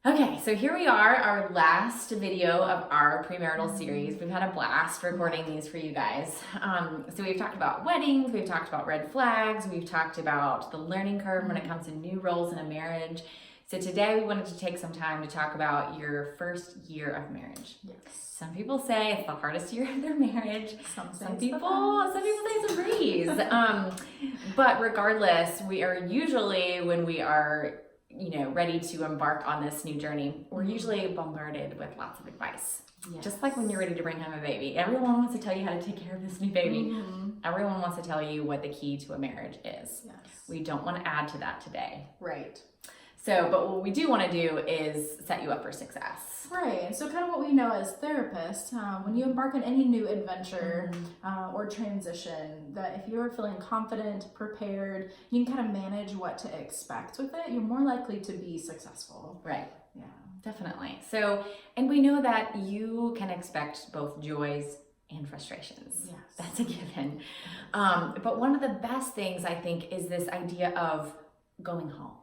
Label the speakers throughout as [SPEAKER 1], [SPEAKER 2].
[SPEAKER 1] Okay, so here we are, our last video of our premarital series. We've had a blast recording these for you guys. So we've talked about weddings, we've talked about red flags, we've talked about the learning curve when it comes to new roles in a marriage. So today we wanted to take some time to talk about your first year of marriage.
[SPEAKER 2] Yes.
[SPEAKER 1] Some people say it's the hardest year of their marriage. Some people say it's a breeze. But regardless, we are usually, when we are ready to embark on this new journey, we're usually bombarded with lots of advice. Yes. Just like when you're ready to bring home a baby. Everyone wants to tell you how to take care of this new baby. Mm-hmm. Everyone wants to tell you what the key to a marriage is. Yes. We don't want to add to that today.
[SPEAKER 2] Right.
[SPEAKER 1] So, but what we do want to do is set you up for success.
[SPEAKER 2] Right. So kind of what we know as therapists, when you embark on any new adventure or transition, that if you're feeling confident, prepared, you can kind of manage what to expect with it, you're more likely to be successful.
[SPEAKER 1] Right. Yeah, definitely. So, and we know that you can expect both joys and frustrations.
[SPEAKER 2] Yes.
[SPEAKER 1] That's a given. But one of the best things, I think, is this idea of going home.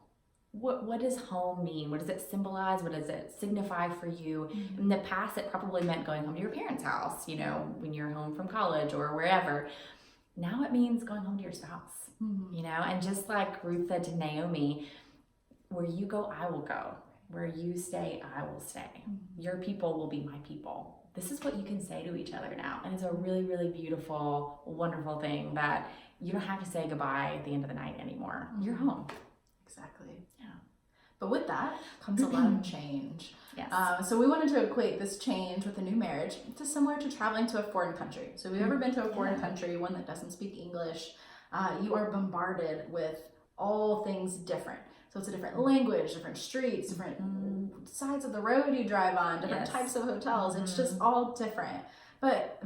[SPEAKER 1] What does home mean? What does it symbolize? What does it signify for you? Mm-hmm. In the past, it probably meant going home to your parents' house, when you're home from college or wherever. Now it means going home to your spouse, and just like Ruth said to Naomi, where you go, I will go. Where you stay, I will stay. Mm-hmm. Your people will be my people. This is what you can say to each other now. And it's a really, really beautiful, wonderful thing that you don't have to say goodbye at the end of the night anymore. Mm-hmm. You're home.
[SPEAKER 2] Exactly. Yeah. But with that comes a lot of change.
[SPEAKER 1] Yes.
[SPEAKER 2] So we wanted to equate this change with a new marriage to similar to traveling to a foreign country. So if you've ever been to a foreign country, one that doesn't speak English, you are bombarded with all things different. So it's a different language, different streets, different sides of the road you drive on, different types of hotels. It's just all different. But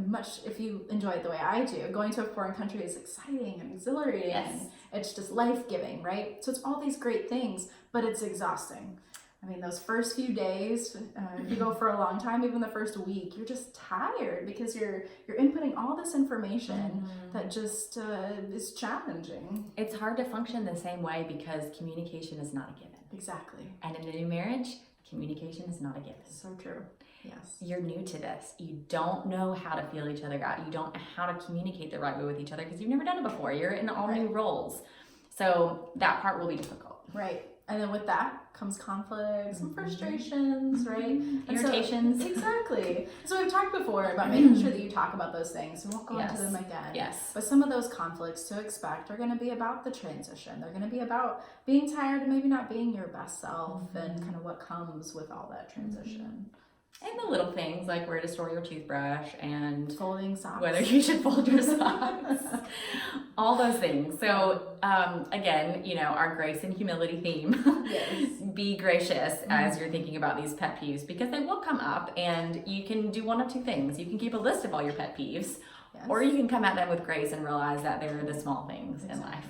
[SPEAKER 2] if you enjoy it the way I do, going to a foreign country is exciting and exhilarating. Yes. It's just life-giving, right? So it's all these great things, but it's exhausting. I mean, those first few days, if you go for a long time, even the first week, you're just tired because you're inputting all this information that just is challenging.
[SPEAKER 1] It's hard to function the same way because communication is not a given.
[SPEAKER 2] Exactly.
[SPEAKER 1] And in a new marriage, communication is not a given.
[SPEAKER 2] So true. Yes.
[SPEAKER 1] You're new to this. You don't know how to feel each other out. You don't know how to communicate the right way with each other because you've never done it before. You're in all new roles. So that part will be difficult.
[SPEAKER 2] Right. And then with that comes conflicts and frustrations, right?
[SPEAKER 1] Irritations.
[SPEAKER 2] Exactly. So we've talked before about making sure that you talk about those things. We won't go into them again.
[SPEAKER 1] Yes.
[SPEAKER 2] But some of those conflicts to expect are going to be about the transition. They're going to be about being tired and maybe not being your best self and kind of what comes with all that transition.
[SPEAKER 1] And the little things like where to store your toothbrush and
[SPEAKER 2] folding socks,
[SPEAKER 1] whether you should fold your socks, all those things. So again, our grace and humility theme. Yes. Be gracious as you're thinking about these pet peeves because they will come up, and you can do one of two things. You can keep a list of all your pet peeves, or you can come at them with grace and realize that they're the small things in life.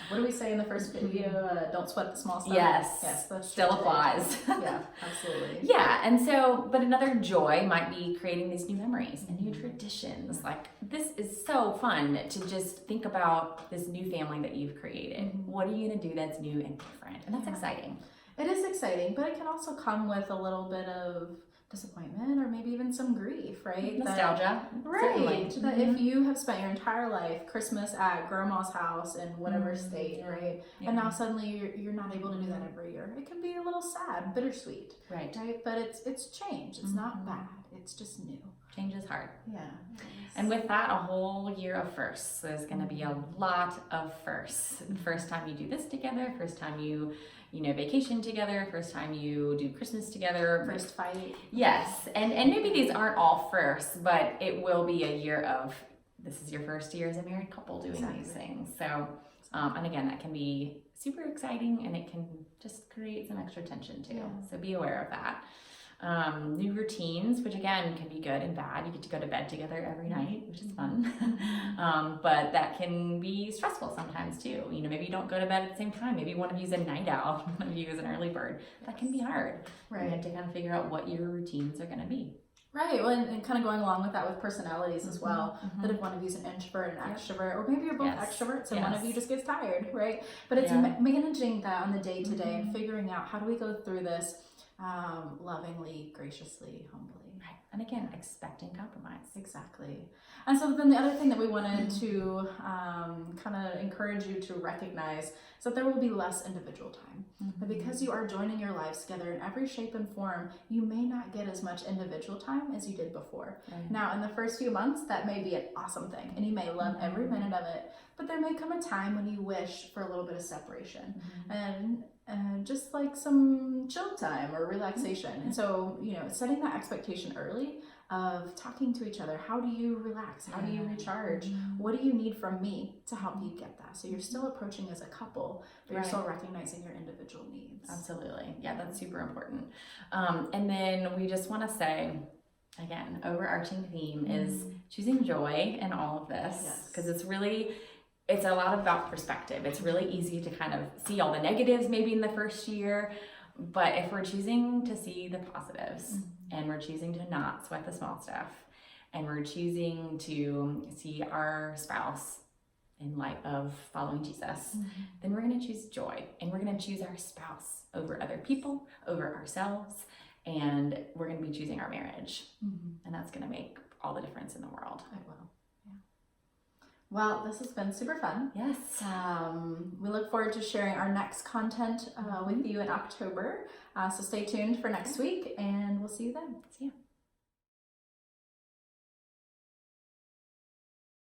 [SPEAKER 2] What do we say in the first video? Don't sweat the small stuff.
[SPEAKER 1] Yes,
[SPEAKER 2] that
[SPEAKER 1] still applies.
[SPEAKER 2] Yeah, absolutely.
[SPEAKER 1] Yeah, and so, but another joy might be creating these new memories and new traditions. Like, this is so fun to just think about this new family that you've created. What are you going to do that's new and different? And that's exciting.
[SPEAKER 2] It is exciting, but it can also come with a little bit of disappointment or maybe even some grief, right?
[SPEAKER 1] Nostalgia.
[SPEAKER 2] Right. That if you have spent your entire life Christmas at grandma's house in whatever state, right? Yeah. And now suddenly you're not able to do that every year. It can be a little sad, bittersweet. Right. But it's change. It's not bad. It's just new.
[SPEAKER 1] Change is hard.
[SPEAKER 2] Yeah.
[SPEAKER 1] And with that, a whole year of firsts. There's going to be a lot of firsts. First time you do this together, first time you vacation together, first time you do Christmas together.
[SPEAKER 2] First fight.
[SPEAKER 1] Yes. And maybe these aren't all firsts, but it will be a year of, this is your first year as a married couple doing these things. So, and again, that can be super exciting, and it can just create some extra tension too. Yeah. So be aware of that. New routines, which again can be good and bad. You get to go to bed together every night, which is fun. But that can be stressful sometimes too. Maybe you don't go to bed at the same time. Maybe one of you is a night owl, one of you is an early bird. That can be hard. Right. You have to kind of figure out what your routines are going to be.
[SPEAKER 2] Right, well, and kind of going along with that with personalities as well, that if one of you is an introvert and extrovert, or maybe you're both extroverts and one of you just gets tired, right? But it's managing that on the day-to-day and figuring out how do we go through this lovingly, graciously, humbly.
[SPEAKER 1] Right. And again, expecting compromise.
[SPEAKER 2] Exactly. And so then the other thing that we wanted to kind of encourage you to recognize is that there will be less individual time. But because you are joining your lives together in every shape and form, you may not get as much individual time as you did before.
[SPEAKER 1] Right.
[SPEAKER 2] Now, in the first few months, that may be an awesome thing, and you may love every minute of it, but there may come a time when you wish for a little bit of separation. And just like some chill time or relaxation. And so, setting that expectation early of talking to each other. How do you relax? How do you recharge? What do you need from me to help you get that? So you're still approaching as a couple, but you're still recognizing your individual needs.
[SPEAKER 1] Absolutely. Yeah, that's super important. And then we just want to say, again, overarching theme is choosing joy in all of this, because it's a lot about perspective. It's really easy to kind of see all the negatives maybe in the first year, but if we're choosing to see the positives and we're choosing to not sweat the small stuff and we're choosing to see our spouse in light of following Jesus, then we're going to choose joy, and we're going to choose our spouse over other people, over ourselves, and we're going to be choosing our marriage. And that's going to make all the difference in the world.
[SPEAKER 2] It will. Well, this has been super fun.
[SPEAKER 1] Yes.
[SPEAKER 2] We look forward to sharing our next content with you in October. So stay tuned for next week, and we'll see you then.
[SPEAKER 1] See you.